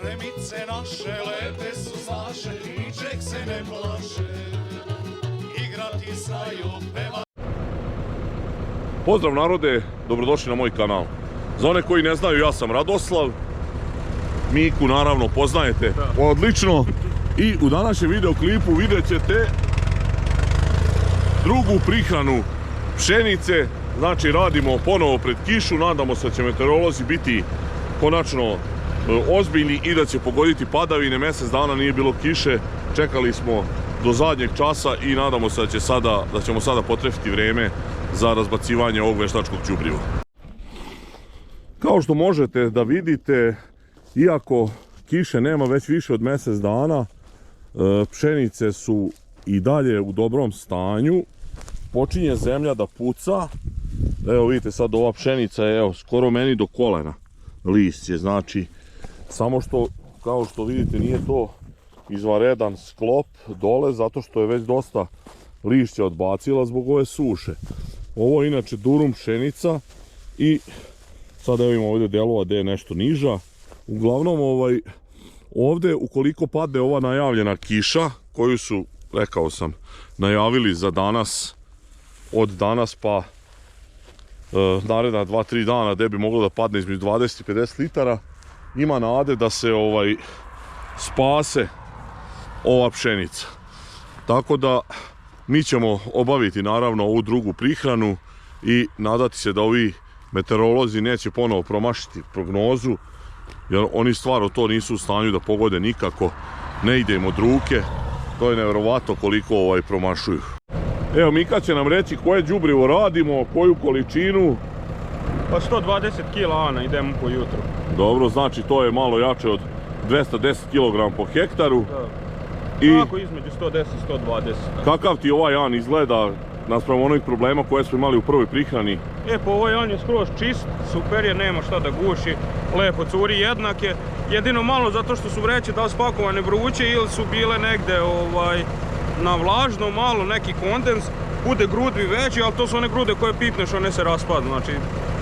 Sremice naše lepe su znaše, ničeg se ne plaše, igrati znaju, peva. Pozdrav narode, dobrodošli na moj kanal. Za one koji ne znaju, ja sam Radoslav. Miku naravno poznajete odlično. I u današnjem videoklipu vidjet ćete drugu prihranu pšenice. Znači radimo ponovo pred kišu, nadamo se da će meteorolozi biti konačno ozbiljni i da će pogoditi padavine. Mjesec dana nije bilo kiše, čekali smo do zadnjeg časa i nadamo se da ćemo sada potrefiti vrijeme za razbacivanje ovog veštačkog đubriva. Kao što možete da vidite, iako kiše nema već više od mjesec dana, pšenice su i dalje u dobrom stanju. Počinje zemlja da puca. Evo vidite sad ova pšenica je skoro meni do kolena lišće, znači samo što kao što vidite nije to izvanredan sklop dole zato što je već dosta lišća odbacila zbog ove suše. Ovo je inače durum pšenica i sad evo imamo ovdje delova gdje je nešto niža. Uglavnom ovdje ukoliko padne ova najavljena kiša koju su, rekao sam, najavili za danas, od danas pa naredna 2-3 dana gdje bi moglo da padne između 20 i 50 litara, ima nade da se spase ova pšenica. Tako da mi ćemo obaviti naravno ovu drugu prihranu i nadati se da ovi meteorolozi neće ponovo promašiti prognozu, jer oni stvarno to nisu u stanju da pogode nikako, ne ide im od ruke, to je nevjerovatno koliko promašuju. Evo Mika će nam reći koje đubrivo radimo, koju količinu. Pa 120 kg ana idemo po jutru. Dobro, znači to je malo jače od 210 kg po hektaru. Da. I tako između 110 i 120. Kakav ti ovaj an izgleda naspram onih problema koje smo imali u prvoj prihrani? Pa ovaj an je skroz čist, super je, nema šta da guši, lepo curi jednake. Jedino malo zato što su vreće da li spakovane vruće ili su bile negde na vlažno, malo neki kondens, bude grudvi veći, ali to su one grude koje pipneš, one se raspadnu, znači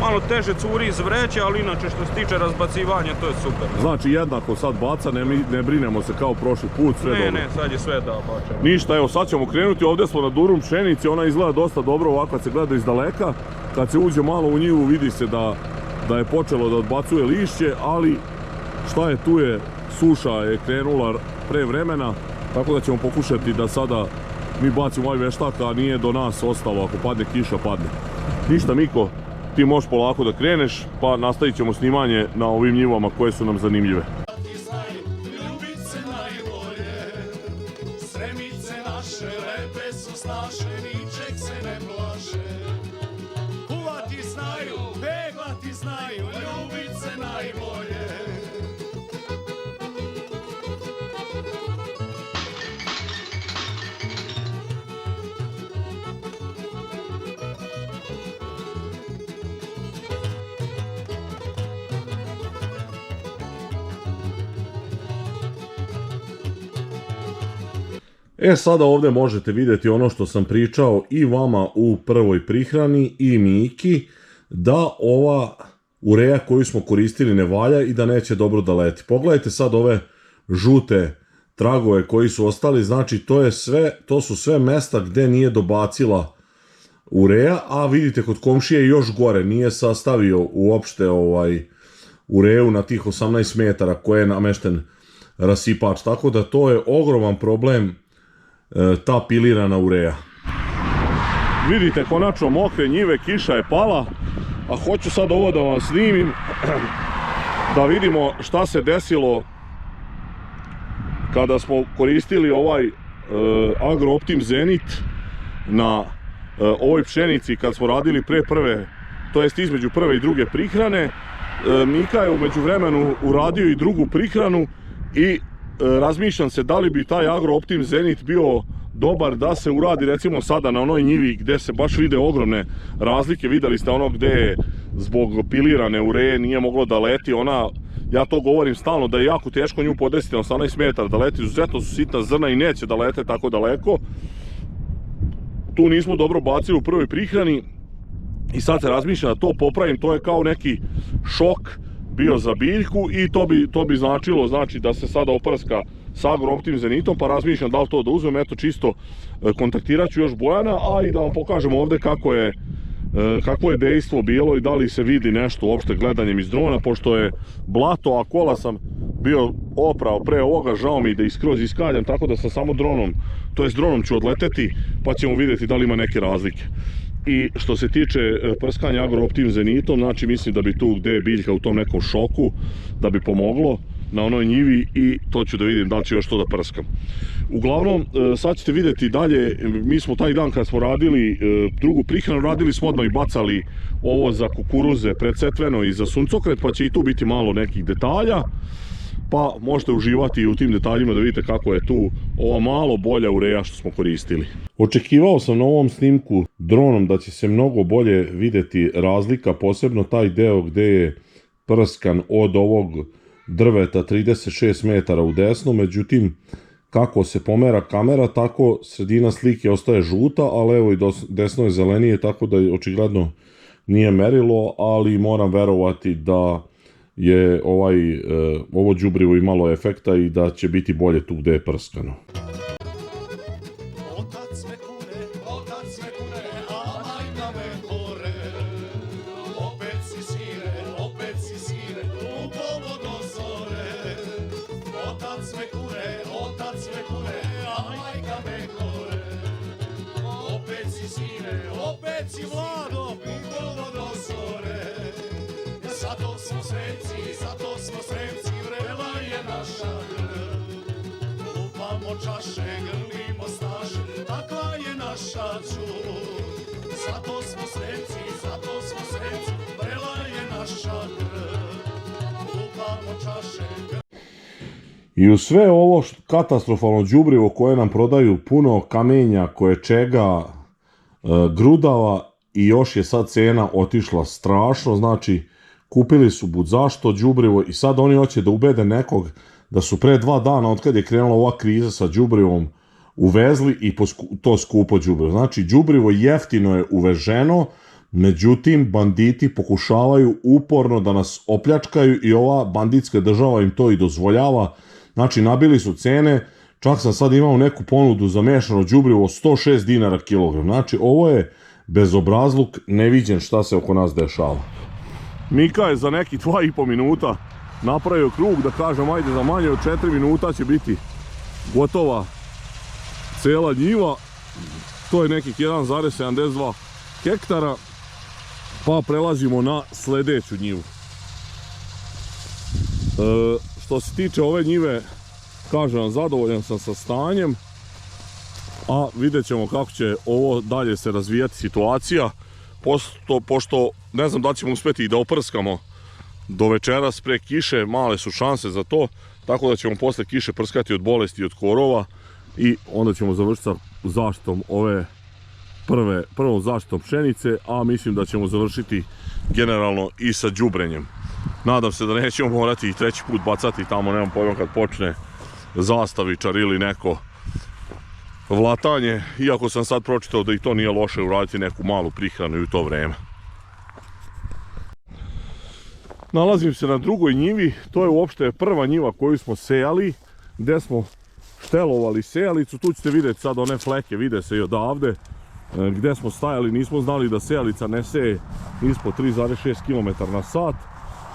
malo teže curi iz vreće, ali inače što se tiče razbacivanja, to je super. Znači jednako sad baca, ne brinemo se kao prošli put, sve dobro. Ne, sad je sve da bačemo. Ništa, evo sad ćemo krenuti, ovdje smo na durum pšenici, ona izgleda dosta dobro ovako kad se gleda iz daleka. Kad se uđe malo u njivu vidi se da je počelo da odbacuje lišće, ali šta je tu je, suša je krenula pre vremena, tako da ćemo pokušati da sada mi bacimo ovaj veštak, a nije do nas ostalo, ako padne kiša, padne. Ništa Miko, ti možeš polako da kreneš, pa nastavit ćemo snimanje na ovim njivama koje su nam zanimljive. Ljubice najbolje, Sremice naše lepe su snaše, ničeg se ne plaše, kuvati znaju, peglati znaju, ljubice najbolje. Sada ovdje možete vidjeti ono što sam pričao i vama u prvoj prihrani i Miki, da ova ureja koju smo koristili ne valja i da neće dobro da leti. Pogledajte sad ove žute tragove koji su ostali, znači to su sve mesta gdje nije dobacila ureja, a vidite kod komšije još gore, nije sastavio uopšte ureju na tih 18 metara koje je namešten rasipač, tako da to je ogroman problem, ta pilirana ureja. Vidite konačno mokre njive, kiša je pala, a hoću sad ovo da vam snimim da vidimo šta se desilo kada smo koristili ovaj Agrooptim Zenit na ovoj pšenici kad smo radili pre prve, to jest između prve i druge prihrane. Mika je u međuvremenu uradio i drugu prihranu i razmišljam se da li bi taj Agrooptim Zenit bio dobar da se uradi recimo sada na onoj njivi gdje se baš vide ogromne razlike. Vidjeli ste ono gdje je zbog pilirane ureje nije moglo da leti, ja to govorim stalno da je jako teško nju podesiti na 18 metara da leti, izuzetno su sitna zrna i neće da lete tako daleko. Tu nismo dobro bacili u prvoj prihrani i sad se razmišljam da to popravim, to je kao neki šok bio za biljku i to bi značilo znači da se sada oprska sa Agrooptim Zenitom, pa razmišljam da li to da uzmem, eto čisto kontaktirat ću još Bojana, a i da vam pokažem ovdje kako je dejstvo bilo i da li se vidi nešto uopšte gledanjem iz drona, pošto je blato, a kola sam bio oprao pre ovoga, žao mi da iskroz iskaljam, tako da sam samo dronom, to jest dronom ću odleteti, pa ćemo vidjeti da li ima neke razlike. I što se tiče prskanja Agrooptim Zenitom, znači mislim da bi tu gdje je biljka u tom nekom šoku, da bi pomoglo na onoj njivi i to ću da vidim da li ću još to da prskam. Uglavnom, sad ćete vidjeti dalje, mi smo taj dan kad smo radili drugu prihranu, radili smo odmah i bacali ovo za kukuruze predsetveno i za suncokret, pa će i tu biti malo nekih detalja, pa možete uživati u tim detaljima da vidite kako je tu ova malo bolja ureja što smo koristili. Očekivao sam na ovom snimku dronom da će se mnogo bolje vidjeti razlika, posebno taj deo gdje je prskan od ovog drveta 36 metara u desno, međutim kako se pomera kamera, tako sredina slike ostaje žuta, ali evo i desno je zelenije, tako da očigledno nije merilo, ali moram verovati da je ovo đubrivo imalo efekta i da će biti bolje tu gdje je prskano. Otac me kune, a majka me kore. Opet si sire, u povo do zore. Otac me kune, a majka me kore. Opet si sire, opet si mlado, u povo do zore. Zato smo sremci, vrela je naša grl. Lupamo čaše, grlimo staše, takva je naša čur. Zato smo sremci, vrela je naša grl. Lupamo čaše, I u sve ovo katastrofalno đubrivo koje nam prodaju, puno kamenja, koje čega, grudava, i još je sad cena otišla strašno, znači kupili su budzašto đubrivo i sad oni hoće da ubede nekog da su pre 2 dana od kad je krenula ova kriza sa đubrivom uvezli i to skupo đubrivo. Znači đubrivo jeftino je uveženo, međutim banditi pokušavaju uporno da nas opljačkaju i ova banditska država im to i dozvoljava. Znači nabili su cene, čak sam sad imao neku ponudu za mešano đubrivo 106 dinara kilogram. Znači ovo je bezobrazluk neviđen šta se oko nas dešava. Mika je za neki 2,5 minuta napravio krug, da kažem, ajde za manje od 4 minuta će biti gotova cela njiva. To je nekih 1,72 hektara, pa prelazimo na sljedeću njivu. Što se tiče ove njive, kažem, zadovoljan sam sa stanjem, a vidjet ćemo kako će ovo dalje se razvijati situacija, pošto ne znam da ćemo uspjeti i da oprskamo do večeras pre kiše, male su šanse za to, tako da ćemo posle kiše prskati od bolesti i od korova i onda ćemo završiti sa zaštitom prvom zaštitom pšenice, a mislim da ćemo završiti generalno i sa đubrenjem. Nadam se da nećemo morati i 3. put bacati tamo, nemam pojma, kad počne zastavičar ili neko vlatanje, iako sam sad pročitao da i to nije loše uraditi neku malu prihranu i u to vreme. Nalazim se na drugoj njivi, to je uopšte prva njiva koju smo sejali, gdje smo štelovali sejalicu. Tu ćete vidjeti sad one fleke, vide se i odavde, gdje smo stajali, nismo znali da sejalica ne seje ispod 3,6 km na sat.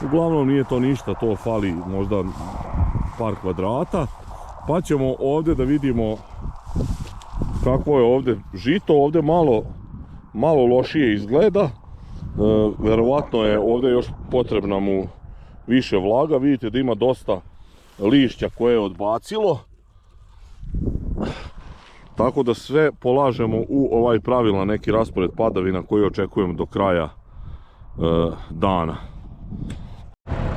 Uglavnom nije to ništa, to fali možda par kvadrata. Pa ćemo ovdje da vidimo kako je ovdje žito, ovdje malo lošije izgleda. Verovatno je ovdje još potrebna mu više vlaga, vidite da ima dosta lišća koje je odbacilo. Tako da sve polažemo u ovaj pravilan neki raspored padavina koji očekujemo do kraja dana.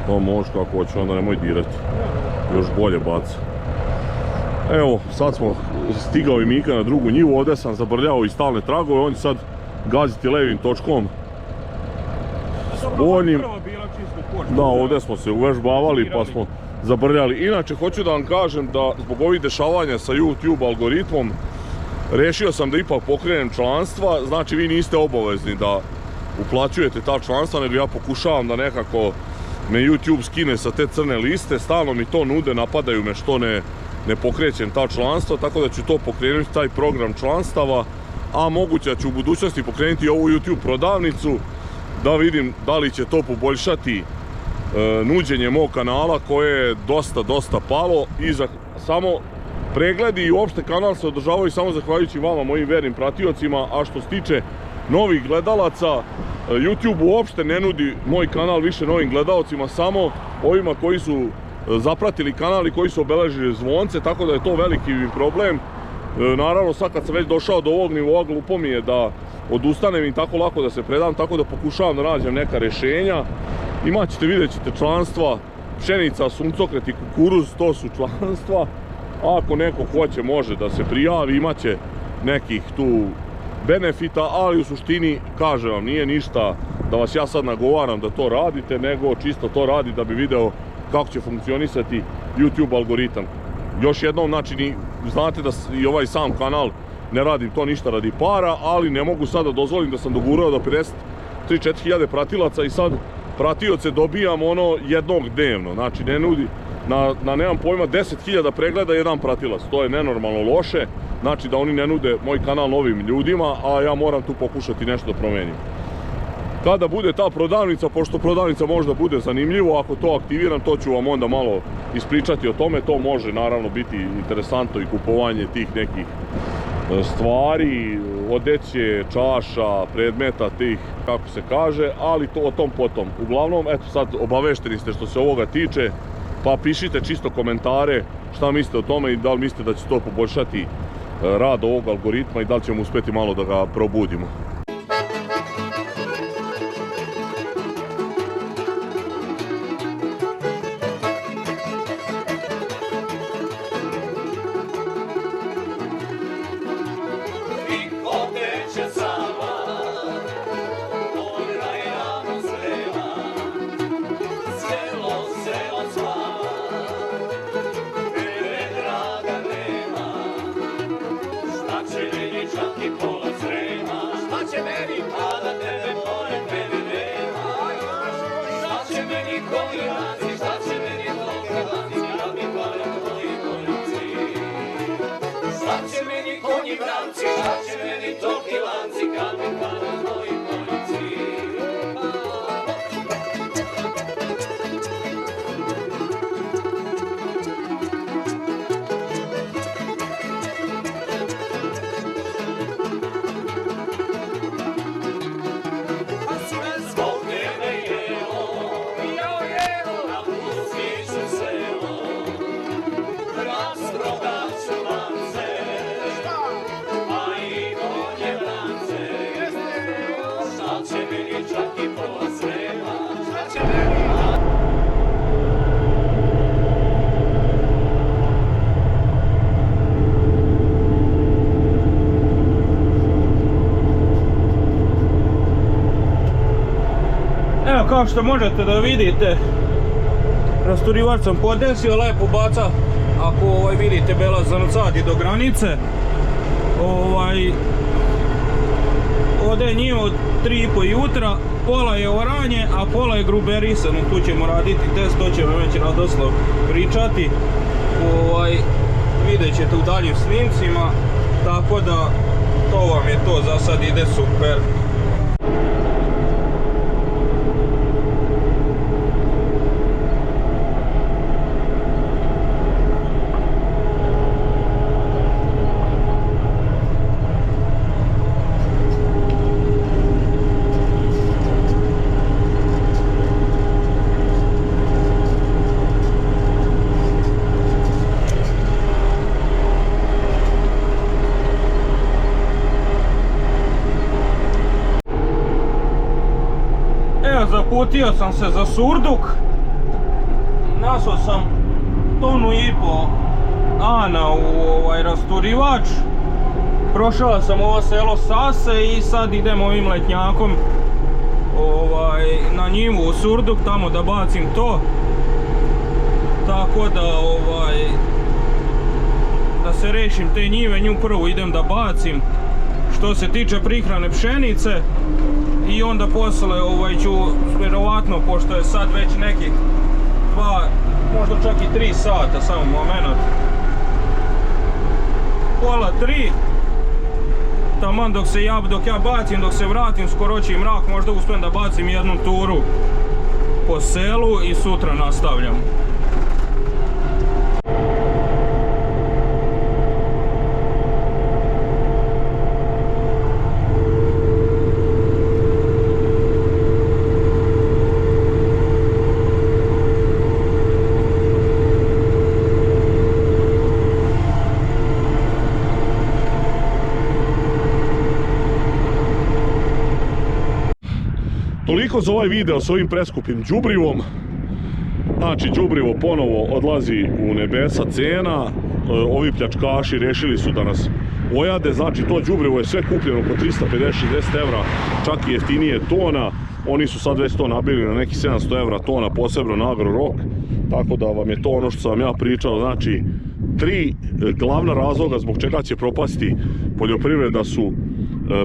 To može kako hoće, onda nemoj dirati, još bolje baca. Evo, sad smo stigao i Mika na drugu njivu, ovdje sam zabrljao i stalne tragove, on će sad gaziti levim točkom. Boljim. Da, ovdje smo se uvežbavali pa smo zabrljali. Inače, hoću da vam kažem da zbog ovih dešavanja sa YouTube algoritmom rešio sam da ipak pokrenem članstva, znači vi niste obavezni da uplaćujete ta članstva, nego ja pokušavam da nekako me YouTube skine sa te crne liste, stalno mi to nude, napadaju me što ne pokrećem ta članstva, tako da ću to pokrenuti, taj program članstava, a moguće ću u budućnosti pokrenuti ovu YouTube prodavnicu, da vidim da li će to poboljšati nuđenje mog kanala koje je dosta palo i za samo pregledi i uopšte kanal se održavaju samo zahvaljujući vama, mojim vernim pratiocima, a što se tiče novih gledalaca, YouTube uopšte ne nudi moj kanal više novim gledalcima, samo ovima koji su zapratili kanal i koji su obeležili zvonce, tako da je to veliki problem. Naravno, sad kad sam već došao do ovog nivoa, glupo mi je da odustanem i tako lako da se predam, tako da pokušavam da nađem neka rješenja. Imat ćete, vidjet ćete članstva, pšenica, suncokret i kukuruz, to su članstva. Ako neko hoće, može da se prijavi, imat će nekih tu benefita, ali u suštini, kažem vam, nije ništa da vas ja sad nagovaram da to radite, nego čisto to radi da bi video kako će funkcionisati YouTube algoritam. Još jednom, znači, znate da i ovaj sam kanal ne radim to ništa radi para, ali ne mogu sad da dozvolim da sam dogurao do 53-4 hiljade pratilaca i sad pratioce dobijam ono jednog dnevno, znači ne nudi, na nemam pojma 10.000 pregleda jedan pratilac, to je nenormalno loše, znači da oni ne nude moj kanal novim ljudima, a ja moram tu pokušati nešto da promenim. Kada bude ta prodavnica, pošto prodavnica možda bude zanimljivo, ako to aktiviram, to ću vam onda malo ispričati o tome, to može naravno biti interesantno i kupovanje tih nekih stvari, odeće, čaša, predmeta tih, kako se kaže, ali to o tom potom. Uglavnom, eto sad obavešteni ste što se ovoga tiče, pa pišite čisto komentare šta mislite o tome i da li mislite da će to poboljšati rad ovog algoritma i da li ćemo uspjeti malo da ga probudimo. Evo, kao što možete da vidite, rasturivač sam podesio, lepo baca, ako vidite belac zanucati do granice. Ovdje je njivo od 3,5 jutra, pola je oranje, a pola je gruberisano. Tu ćemo raditi test, to ćemo već nadoslov pričati. Vidjet ćete u daljim snimcima, tako da to vam je to, za sad ide super. Zaputio sam se za Surduk, nasuo sam 1,5 tonu ana u rasturivač, prošao sam ovo selo Sase i sad idem ovim letnjakom na njivu u Surduk, tamo da bacim to, tako da se rešim te njive, nju prvo idem da bacim. Što se tiče prihrane pšenice, i onda posle ću vjerovatno, pošto je sad već nekih 2, možda čak i 3 sata, samo moment, pola 3, taman dok ja bacim, dok se vratim, skoro će i mrak, možda uspijem da bacim jednu turu po selu i sutra nastavljam. Toliko za ovaj video s ovim preskupim đubrivom. Znači, đubrivo ponovo odlazi u nebesa cena. Ovi pljačkaši rešili su da nas ojade. Znači, to đubrivo je sve kupljeno po 350-60 evra, čak i jeftinije tona. Oni su sad već to nabili na neki 700 evra tona, posebno na Agro-Rok. Tako da vam je to ono što sam ja pričao. Znači, 3 glavna razloga zbog čega će propasti poljoprivreda su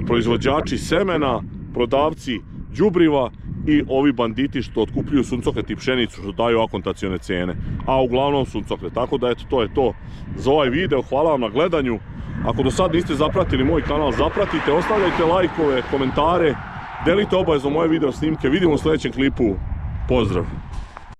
proizvođači semena, prodavci đubriva i ovi banditi što otkupljuju suncokret i pšenicu, što daju akontacione cene, a uglavnom suncokret. Tako da eto, to je to za ovaj video. Hvala vam na gledanju. Ako do sad niste zapratili moj kanal, zapratite, ostavljajte lajkove, komentare, delite obavezno moje video snimke. Vidimo u sljedećem klipu. Pozdrav!